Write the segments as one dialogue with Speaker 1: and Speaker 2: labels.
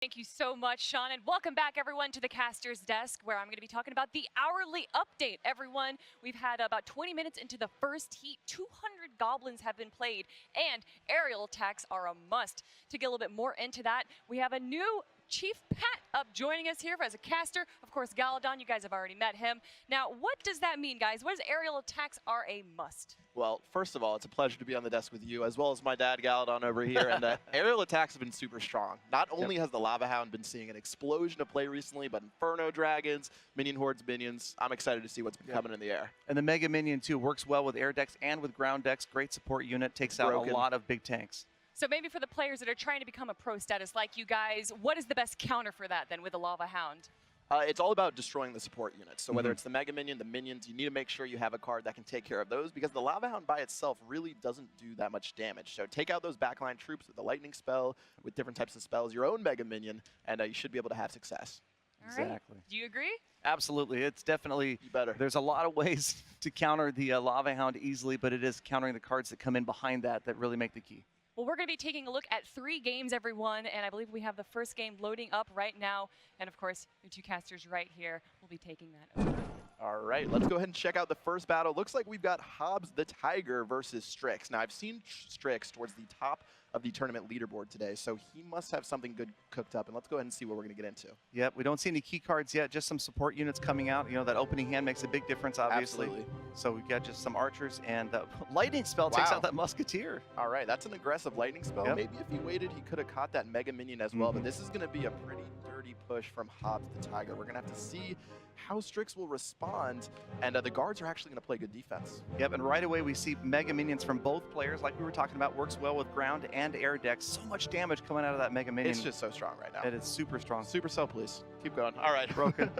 Speaker 1: Thank you so much, Sean, and welcome back, everyone, to the Caster's Desk, where I'm going to be talking about the hourly update. Everyone, we've had about 20 minutes into the first heat. 200 goblins have been played, and aerial attacks are a must. To get a little bit more into that, we have a new Chief Pat up joining us here as a caster. Of course, Galadon, you guys have already met him. Now, what does that mean, guys? What does aerial attacks are a must?
Speaker 2: Well, first of all, it's a pleasure to be on the desk with you, as well as my dad, Galadon, over here. And aerial attacks have been super strong. Not only has the Lava Hound been seeing an explosion of play recently, but Inferno Dragons, Minion Hordes, Minions. I'm excited to see what's been coming in the air.
Speaker 3: And the Mega Minion, too, works well with air decks and with ground decks. Great support unit, takes out a lot of big tanks.
Speaker 1: So maybe for the players that are trying to become a pro status like you guys, what is the best counter for that then with the Lava Hound?
Speaker 2: It's all about destroying the support units. So whether it's the Mega Minion, the Minions, you need to make sure you have a card that can take care of those, because the Lava Hound by itself really doesn't do that much damage. So take out those backline troops with the Lightning spell, with different types of spells, your own Mega Minion, and you should be able to have success.
Speaker 3: Exactly.
Speaker 1: Do you agree?
Speaker 3: Absolutely. It's definitely
Speaker 2: better.
Speaker 3: There's a lot of ways to counter the Lava Hound easily, but it is countering the cards that come in behind that really make the key.
Speaker 1: Well, we're going to be taking a look at 3 games, everyone, and I believe we have the first game loading up right now. And of course, your 2 casters right here will be taking that over.
Speaker 2: All right, let's go ahead and check out the first battle. Looks like we've got Hobbs the Tiger versus Strix. Now, I've seen Strix towards the top of the tournament leaderboard today, so he must have something good cooked up. And let's go ahead and see what we're going to get into.
Speaker 3: Yep, we don't see any key cards yet, just some support units coming out. You know, that opening hand makes a big difference, obviously.
Speaker 2: Absolutely.
Speaker 3: So we've got just some archers, and Lightning Spell takes out that Musketeer.
Speaker 2: All right, that's an aggressive Lightning Spell.
Speaker 3: Yep.
Speaker 2: Maybe if he waited, he could have caught that Mega Minion as well, but this is going to be a pretty dirty push from Hobbs the Tiger. We're going to have to see how Strix will respond, and the guards are actually going to play good defense.
Speaker 3: Yep, and right away we see Mega Minions from both players, like we were talking about, works well with ground and air decks. So much damage coming out of that Mega Minion.
Speaker 2: It's just so strong right now.
Speaker 3: It is super strong.
Speaker 2: Supercell, please. Keep going. All right.
Speaker 3: Broken.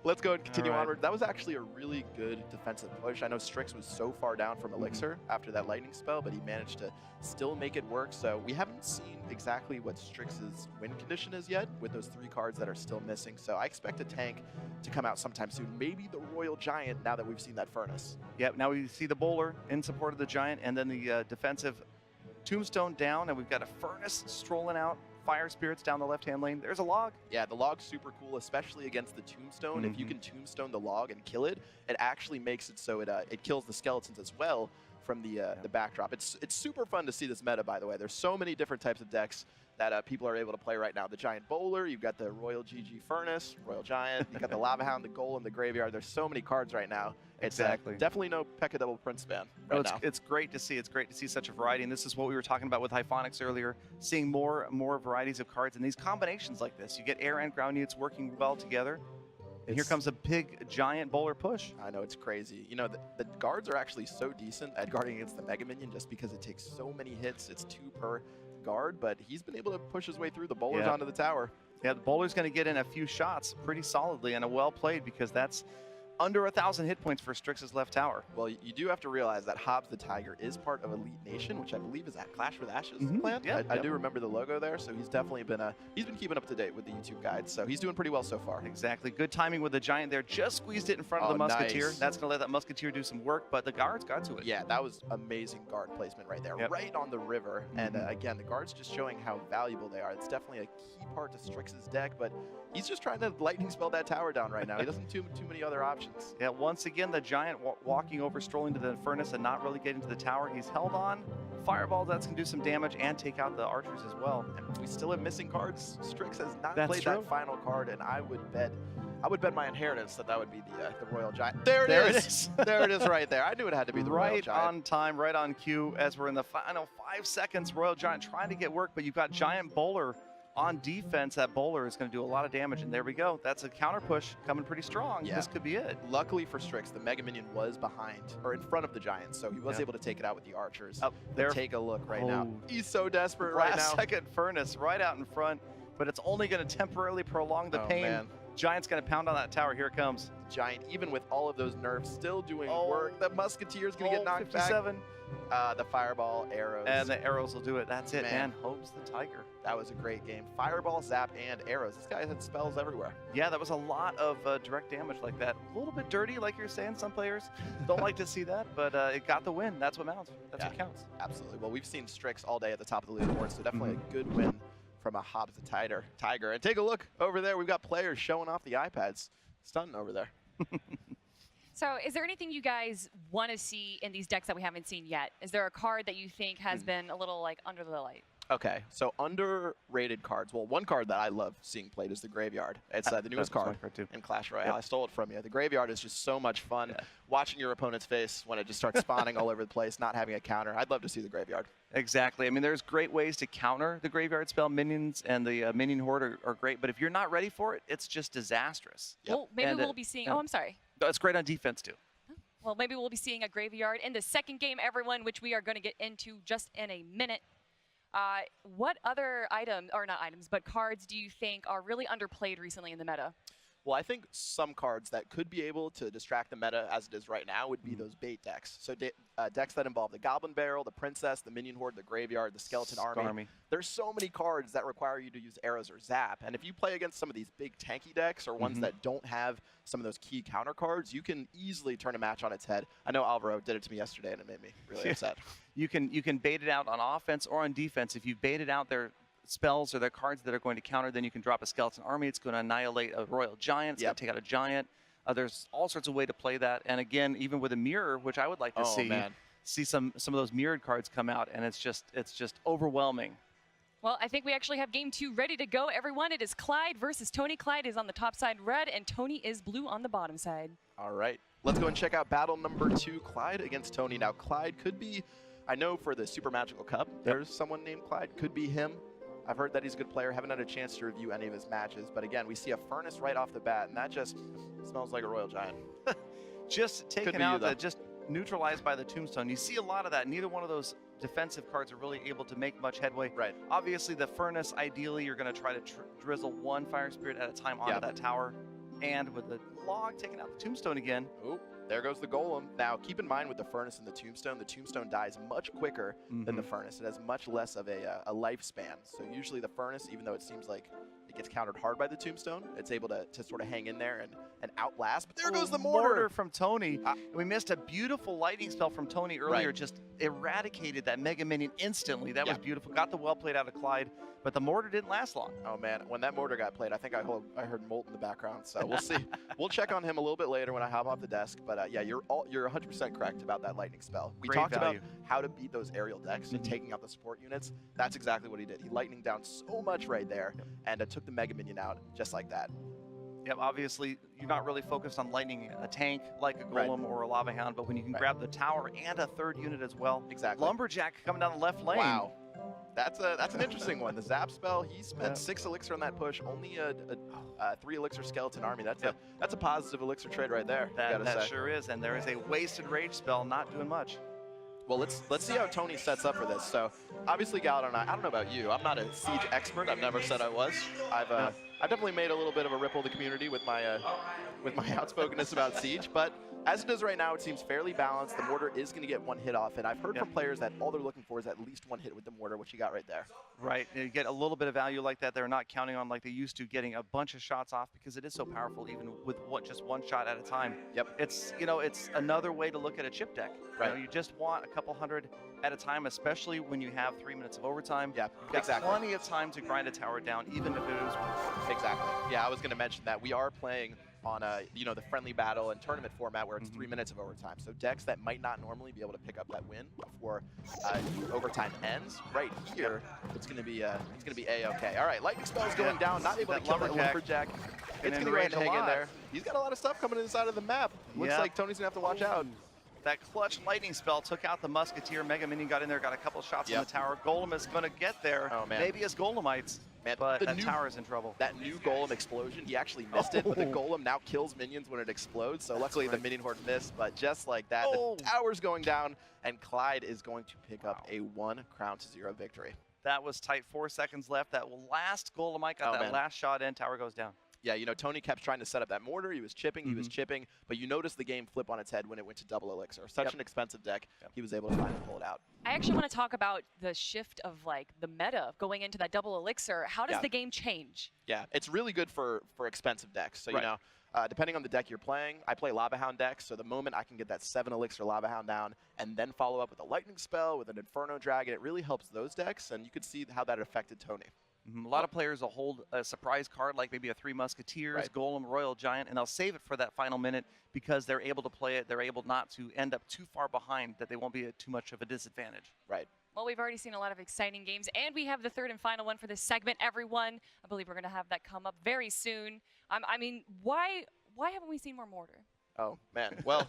Speaker 2: Let's go and continue onward. That was actually a really good defensive push. I know Strix was so far down from Elixir after that Lightning spell, but he managed to still make it work. So we haven't seen exactly what Strix's win condition is yet with those 3 cards that are still missing. So I expect a tank to come out sometime soon. Maybe the Royal Giant, now that we've seen that Furnace.
Speaker 3: Yep, now we see the Bowler in support of the Giant, and then the defensive Tombstone down, and we've got a Furnace strolling out. Fire Spirits down the left-hand lane. There's a log.
Speaker 2: Yeah, the log's super cool, especially against the Tombstone. If you can Tombstone the log and kill it, it actually makes it so it kills the skeletons as well from the backdrop. It's super fun to see this meta, by the way. There's so many different types of decks that people are able to play right now. The Giant Bowler, you've got the Royal GG Furnace, Royal Giant, you've got the Lava Hound, the Golem, the Graveyard. There's so many cards right now. It's definitely no P.E.K.K.A. Double Prince ban right now.
Speaker 3: It's great to see. It's great to see such a variety, and this is what we were talking about with Hyphonics earlier, seeing more varieties of cards and these combinations like this. You get air and ground units working well together. And here comes a big Giant Bowler push.
Speaker 2: I know, it's crazy. You know, the guards are actually so decent at guarding against the Mega Minion just because it takes so many hits. It's 2 per guard, but he's been able to push his way through the Bowlers onto the tower.
Speaker 3: Yeah, the Bowler's going to get in a few shots pretty solidly, and a well played, because that's under 1,000 hit points for Strix's left tower.
Speaker 2: Well, you do have to realize that Hobbs the Tiger is part of Elite Nation, which I believe is at Clash with Ashes clan.
Speaker 3: Yeah,
Speaker 2: I do remember the logo there, so he's definitely been keeping up to date with the YouTube guides, so he's doing pretty well so far.
Speaker 3: Exactly. Good timing with the Giant there. Just squeezed it in front of the Musketeer.
Speaker 2: Nice.
Speaker 3: That's going to let that Musketeer do some work, but the guards got to it.
Speaker 2: Yeah, that was amazing guard placement right there, right on the river. And again, the guards just showing how valuable they are. It's definitely a key part to Strix's deck, but he's just trying to Lightning spell that tower down right now. He doesn't too many other options.
Speaker 3: Yeah, once again, the Giant walking over, strolling to the Furnace and not really getting to the tower. He's held on. Fireball, that's going to do some damage and take out the archers as well.
Speaker 2: And we still have missing cards. Strix has not
Speaker 3: That's
Speaker 2: played
Speaker 3: true.
Speaker 2: that final card, and I would bet my inheritance that would be the Royal Giant. There it is. There it is right there. I knew it had to be the Royal Giant.
Speaker 3: Right on time, right on cue, as we're in the final 5 seconds. Royal Giant trying to get work, but you've got Giant Bowler on defense. That Bowler is going to do a lot of damage, and there we go. That's a counter push coming pretty strong.
Speaker 2: Yeah.
Speaker 3: This could be it.
Speaker 2: Luckily for Strix, the Mega Minion was behind, or in front of the Giant, so he was able to take it out with the archers.
Speaker 3: There.
Speaker 2: Take a look right now. He's so desperate right now.
Speaker 3: Last second Furnace right out in front, but it's only going to temporarily prolong the pain.
Speaker 2: Man.
Speaker 3: Giant's going to pound on that tower. Here it comes.
Speaker 2: Giant, even with all of those nerfs, still doing work. The Musketeer's going to get knocked
Speaker 3: 57.
Speaker 2: back. The Fireball, arrows.
Speaker 3: And the arrows will do it. That's it, man. Hope's the Tiger.
Speaker 2: That was a great game. Fireball, Zap, and arrows. This guy had spells everywhere.
Speaker 3: Yeah, that was a lot of direct damage like that. A little bit dirty, like you're saying. Some players don't like to see that, but it got the win. That's what counts. That's what counts.
Speaker 2: Absolutely. Well, we've seen Strix all day at the top of the leaderboard, so definitely a good win from a Hobbs the Tiger. And take a look over there. We've got players showing off the iPads. Stunning over there.
Speaker 1: So is there anything you guys want to see in these decks that we haven't seen yet? Is there a card that you think has been a little like under the light?
Speaker 2: Okay, so underrated cards. Well, one card that I love seeing played is the Graveyard. It's the newest card in Clash Royale. Yep. I stole it from you. The Graveyard is just so much fun. Watching your opponent's face when it just starts spawning all over the place, not having a counter. I'd love to see the Graveyard.
Speaker 3: Exactly. I mean, there's great ways to counter the Graveyard spell. Minions and the Minion Horde are great, but if you're not ready for it, it's just disastrous.
Speaker 1: Yep. Well, maybe we'll be seeing. Oh, I'm sorry.
Speaker 3: It's great on defense too.
Speaker 1: Well, maybe we'll be seeing a Graveyard in the second game, everyone, which we are going to get into just in a minute. What other but cards do you think are really underplayed recently in the meta?
Speaker 2: Well, I think some cards that could be able to distract the meta as it is right now would be those bait decks. So decks that involve the Goblin Barrel, the Princess, the Minion Horde, the Graveyard, the Skeleton Army. There's so many cards that require you to use arrows or zap. And if you play against some of these big tanky decks or ones that don't have some of those key counter cards, you can easily turn a match on its head. I know Alvaro did it to me yesterday, and it made me really upset.
Speaker 3: You can bait it out on offense or on defense. If you baited out their spells or their cards that are going to counter, then you can drop a Skeleton Army. It's going to annihilate a Royal Giant. It's going to take out a Giant. There's all sorts of way to play that. And again, even with a mirror, which I would like to see some of those mirrored cards come out, and it's just overwhelming.
Speaker 1: Well, I think we actually have game 2 ready to go, everyone. It is Clyde versus Tony. Clyde is on the top side red, and Tony is blue on the bottom side.
Speaker 2: All right. Let's go and check out battle number 2, Clyde against Tony. Now, Clyde could be, I know for the Super Magical Cup, there's someone named Clyde. Could be him. I've heard that he's a good player. Haven't had a chance to review any of his matches. But again, we see a Furnace right off the bat, and that just smells like a Royal Giant.
Speaker 3: Just taken out, just neutralized by the Tombstone. You see a lot of that. Neither one of those defensive cards are really able to make much headway.
Speaker 2: Right.
Speaker 3: Obviously, the Furnace, ideally, you're going to try to drizzle one Fire Spirit at a time onto that tower. And with the Log taking out the Tombstone again.
Speaker 2: Ooh. There goes the Golem. Now, keep in mind with the Furnace and the Tombstone dies much quicker than the Furnace. It has much less of a lifespan. So usually the Furnace, even though it seems like it gets countered hard by the Tombstone, it's able to sort of hang in there and outlast. But there goes the Mortar
Speaker 3: from Tony. We missed a beautiful lightning spell from Tony earlier. Just eradicated that Mega Minion instantly. That was beautiful. Got the well played out of Clyde. But the Mortar didn't last long.
Speaker 2: Oh, man. When that Mortar got played, I think I heard Molt in the background. So we'll see. We'll check on him a little bit later when I hop off the desk. But, yeah, you're 100% correct about that lightning spell. We talked about how to beat those aerial decks and taking out the support units. That's exactly what he did. He lightning down so much right there and took the Mega Minion out just like that.
Speaker 3: Yep, obviously, you're not really focused on lightning a tank like a Golem or a Lava Hound, but when you can grab the tower and a third unit as well.
Speaker 2: Exactly.
Speaker 3: Lumberjack coming down the left lane.
Speaker 2: Wow. That's an interesting one. The Zap spell, he spent 6 elixir on that push, only a 3 elixir Skeleton Army. That's a positive elixir trade right there.
Speaker 3: That sure is, and there is a Wasted Rage spell, not doing much.
Speaker 2: Well, let's see how Tony sets up for this. So, obviously, Galadon, I don't know about you. I'm not a Siege expert. I've never said I was. I've definitely made a little bit of a ripple to the community with my outspokenness about Siege, but as it is right now, it seems fairly balanced. The Mortar is going to get one hit off, and I've heard from players that all they're looking for is at least one hit with the Mortar, which you got right there.
Speaker 3: Right. You get a little bit of value like that. They're not counting on, like they used to, getting a bunch of shots off because it is so powerful, even with just one shot at a time.
Speaker 2: Yep.
Speaker 3: It's another way to look at a chip deck.
Speaker 2: Right.
Speaker 3: You just want a couple hundred at a time, especially when you have 3 minutes of overtime.
Speaker 2: Yeah,
Speaker 3: You've got plenty of time to grind a tower down, even if it is.
Speaker 2: Exactly. Yeah, I was going to mention that we are playing on the friendly battle and tournament format where it's 3 minutes of overtime. So decks that might not normally be able to pick up that win before overtime ends, right here, it's gonna be a-okay. All right, lightning spell is going down, not able to kill that Lumberjack. It's gonna go ahead and hang in there. He's got a lot of stuff coming inside of the map. Looks like Tony's gonna have to watch out.
Speaker 3: That clutch lightning spell took out the Musketeer. Mega Minion got in there, got a couple shots on the tower. Golem is going to get there.
Speaker 2: Oh, man.
Speaker 3: Maybe as Golemites, but that tower's in trouble.
Speaker 2: That new Golem explosion, he actually missed it, but the Golem now kills minions when it explodes. So luckily the Minion Horde missed, but just like that, the tower's going down, and Clyde is going to pick up a 1 crown to 0 victory.
Speaker 3: That was tight. 4 seconds left. That last Golemite got that last shot in. Tower goes down.
Speaker 2: Yeah, Tony kept trying to set up that Mortar. He was chipping, but you noticed the game flip on its head when it went to double elixir. Such an expensive deck, he was able to finally pull it out.
Speaker 1: I actually want to talk about the shift of the meta going into that double elixir. How does the game change?
Speaker 2: Yeah, it's really good for expensive decks. So depending on the deck you're playing, I play Lava Hound decks. So the moment I can get that 7 elixir Lava Hound down and then follow up with a lightning spell with an Inferno Dragon, it really helps those decks. And you could see how that affected Tony.
Speaker 3: A lot of players will hold a surprise card like maybe a Three Musketeers,
Speaker 2: Right.
Speaker 3: Golem, Royal Giant, and they'll save it for that final minute because they're able to play it. They're able not to end up too far behind that they won't be at too much of a disadvantage.
Speaker 2: Right.
Speaker 1: Well, we've already seen a lot of exciting games, and we have the third and final one for this segment, everyone. I believe we're going to have that come up very soon. I mean, why haven't we seen more Mortar?
Speaker 2: Oh, man. Well,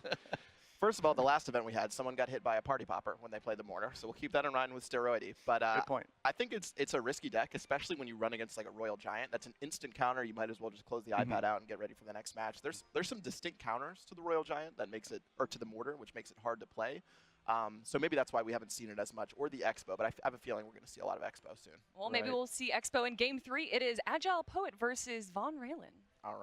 Speaker 2: first of all, the last event we had, someone got hit by a party popper when they played the Mortar, so we'll keep that in mind with Steroidy. But
Speaker 3: Good point.
Speaker 2: I think it's a risky deck, especially when you run against like a Royal Giant. That's an instant counter. You might as well just close the iPad out and get ready for the next match. There's some distinct counters to the Royal Giant that makes it, or to the Mortar, which makes it hard to play. So maybe that's why we haven't seen it as much, or the Expo, but I have a feeling we're going to see a lot of Expo soon.
Speaker 1: Well, maybe we'll see Expo in Game 3. It is Agile Poet versus Von Raylan.